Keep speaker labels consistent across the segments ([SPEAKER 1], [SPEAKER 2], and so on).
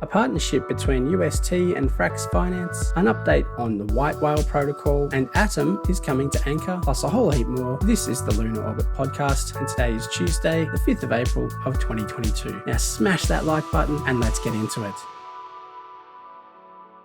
[SPEAKER 1] a partnership between UST and Frax Finance, an update on the White Whale protocol, and Atom is coming to Anchor, plus a whole heap more. This is the Lunar Orbit Podcast, and today is Tuesday, the 5th of April of 2022. Now smash that like button and let's get into it.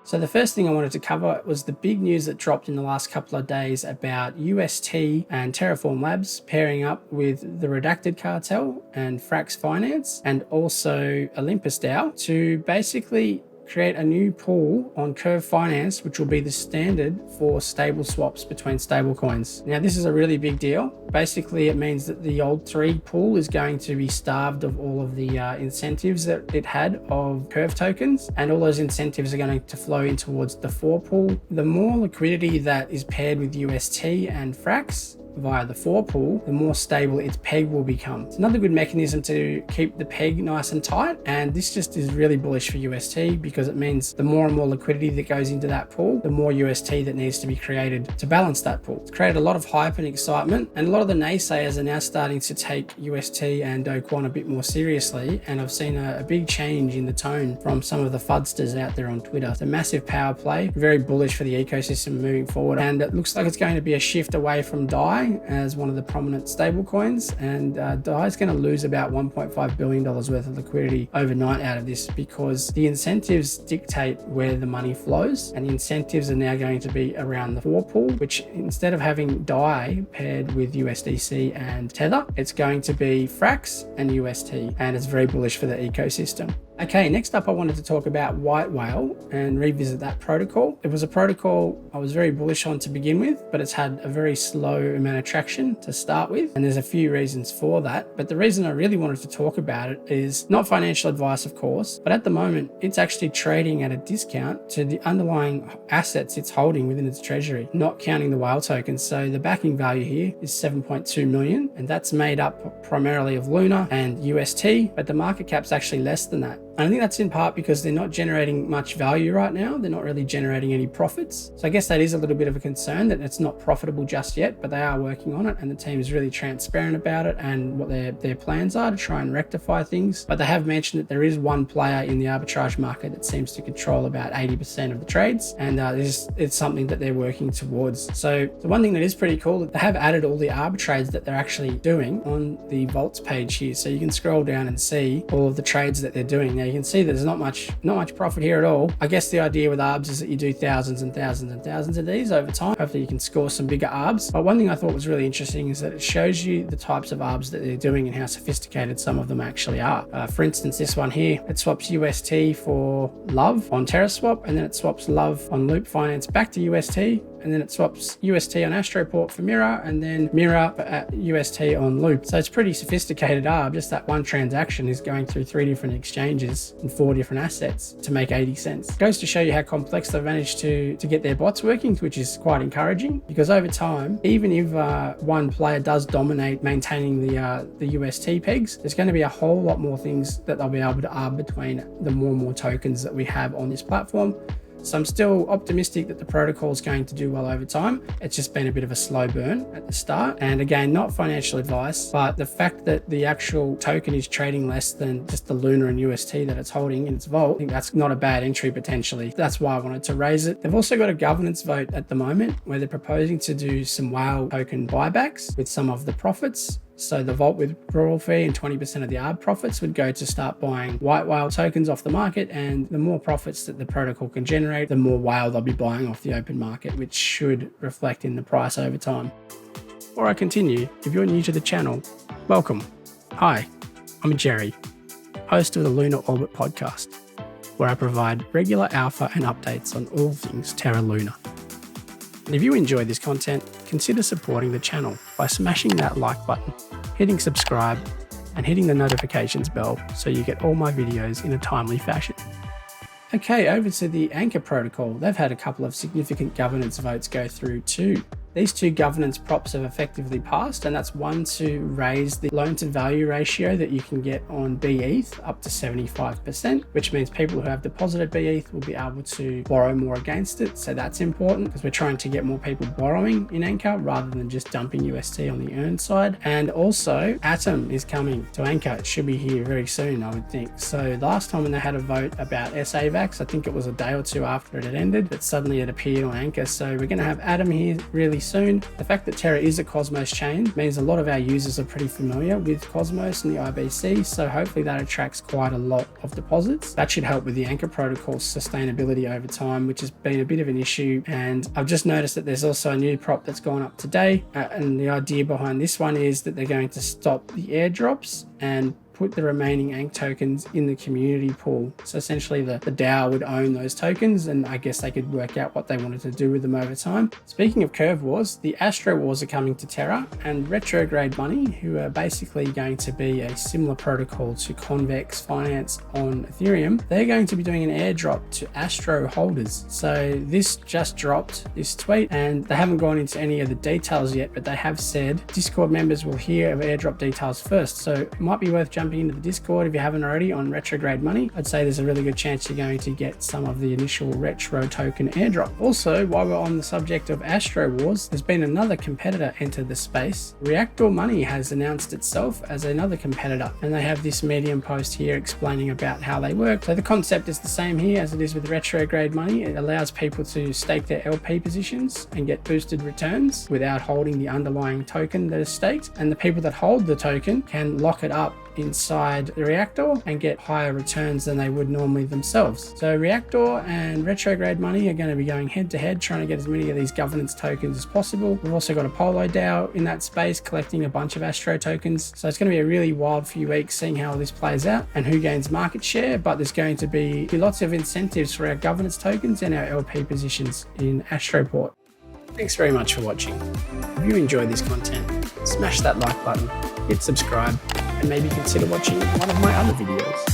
[SPEAKER 1] So the first thing I wanted to cover was the big news that dropped in the last couple of days about UST and Terraform Labs pairing up with the Redacted Cartel and Frax Finance and also Olympus DAO to basically create a new pool on Curve Finance, which will be the standard for stable swaps between stable coins. Now, this is a really big deal. Basically, it means that the old 3 pool is going to be starved of all of the incentives that it had of Curve tokens, and all those incentives are going to flow in towards the 4 pool. The more liquidity that is paired with UST and Frax via the 4 pool, the more stable its peg will become. It's another good mechanism to keep the peg nice and tight, and this just is really bullish for UST because it means the more and more liquidity that goes into that pool, the more UST that needs to be created to balance that pool. It's created a lot of hype and excitement, and a lot of the naysayers are now starting to take UST and Kwon a bit more seriously, and I've seen a big change in the tone from some of the FUDsters out there on Twitter. It's a massive power play, very bullish for the ecosystem moving forward, and it looks like it's going to be a shift away from DAI as one of the prominent stable coins, and DAI is going to lose about $1.5 billion worth of liquidity overnight out of this because the incentives dictate where the money flows, and the incentives are now going to be around the 4 pool, which instead of having DAI paired with USDC and Tether, it's going to be Frax and UST, and it's very bullish for the ecosystem. Okay, next up I wanted to talk about White Whale and revisit that protocol. It was a protocol I was very bullish on to begin with, but it's had a very slow amount of traction to start with, and there's a few reasons for that. But the reason I really wanted to talk about it is not financial advice, of course, but at the moment it's actually trading at a discount to the underlying assets it's holding within its treasury, not counting the whale tokens. So the backing value here is 7.2 million, and that's made up primarily of Luna and UST, but the market cap's actually less than that. And I think that's in part because they're not generating much value right now. They're not really generating any profits. So I guess that is a little bit of a concern that it's not profitable just yet, but they are working on it, and the team is really transparent about it and what their plans are to try and rectify things. But they have mentioned that there is one player in the arbitrage market that seems to control about 80% of the trades, and it's something that they're working towards. So the one thing that is pretty cool, that they have added all the arbitrades that they're actually doing on the vaults page here. So you can scroll down and see all of the trades that they're doing. Now you can see there's not much profit here at all. I guess the idea with ARBs is that you do thousands and thousands and thousands of these over time. Hopefully you can score some bigger ARBs. But one thing I thought was really interesting is that it shows you the types of ARBs that they're doing and how sophisticated some of them actually are. For instance, this one here, it swaps UST for Love on TerraSwap, and then it swaps Love on Loop Finance back to UST, and then it swaps UST on Astroport for Mirror, and then Mirror at UST on Loop. So it's pretty sophisticated ARB. Just that one transaction is going through 3 different exchanges and 4 different assets to make 80 cents. It goes to show you how complex they've managed to get their bots working, which is quite encouraging, because over time, even if one player does dominate maintaining the UST pegs, there's going to be a whole lot more things that they'll be able to ARB between the more and more tokens that we have on this platform. So I'm still optimistic that the protocol is going to do well over time. It's just been a bit of a slow burn at the start. And again, not financial advice, but the fact that the actual token is trading less than just the Luna and UST that it's holding in its vault, I think that's not a bad entry potentially. That's why I wanted to raise it. They've also got a governance vote at the moment where they're proposing to do some whale token buybacks with some of the profits. So the vault withdrawal fee and 20% of the ARB profits would go to start buying White Whale tokens off the market, and the more profits that the protocol can generate, the more whale they'll be buying off the open market, which should reflect in the price over time. Before I continue, if you're new to the channel, welcome. Hi, I'm Gerry, host of the Lunar Orbit Podcast, where I provide regular alpha and updates on all things Terra Luna. And if you enjoy this content, consider supporting the channel by smashing that like button, hitting subscribe, and hitting the notifications bell so you get all my videos in a timely fashion. Okay, over to the Anchor protocol. They've had a couple of significant governance votes go through too. These two governance props have effectively passed, and that's one to raise the loan to value ratio that you can get on BETH up to 75%, which means people who have deposited BETH will be able to borrow more against it. So that's important because we're trying to get more people borrowing in Anchor rather than just dumping UST on the earned side. And also Atom is coming to Anchor. It should be here very soon, I would think. So the last time when they had a vote about SAVAX, I think it was a day or two after it had ended, that suddenly it appeared on Anchor. So we're going to have Atom here really soon. The fact that Terra is a Cosmos chain means a lot of our users are pretty familiar with Cosmos and the IBC. So hopefully that attracts quite a lot of deposits. That should help with the Anchor protocol's sustainability over time, which has been a bit of an issue. And I've just noticed that there's also a new prop that's gone up today. And the idea behind this one is that they're going to stop the airdrops and put the remaining ANC tokens in the community pool. So essentially the DAO would own those tokens, and I guess they could work out what they wanted to do with them over time. Speaking of curve wars, the ASTRO Wars are coming to Terra, and Retrograde Money, who are basically going to be a similar protocol to Convex Finance on Ethereum, they're going to be doing an airdrop to ASTRO holders. So this just dropped, this tweet, and they haven't gone into any of the details yet, but they have said Discord members will hear of airdrop details first. So it might be worth jumping into the Discord if you haven't already on Retrograde Money. I'd say there's a really good chance you're going to get some of the initial retro token airdrop. Also, while we're on the subject of ASTRO Wars, there's been another competitor enter the space. Reactor Money has announced itself as another competitor, and they have this Medium post here explaining about how they work. So the concept is the same here as it is with Retrograde Money. It allows people to stake their LP positions and get boosted returns without holding the underlying token that is staked, and the people that hold the token can lock it up inside the reactor and get higher returns than they would normally themselves. So Reactor and Retrograde Money are going to be going head to head, trying to get as many of these governance tokens as possible. We've also got Apollo DAO in that space collecting a bunch of ASTRO tokens. So it's going to be a really wild few weeks seeing how this plays out and who gains market share, but there's going to be lots of incentives for our governance tokens and our LP positions in Astroport. Thanks very much for watching. If you enjoyed this content, smash that like button, hit subscribe, and maybe consider watching one of my other videos.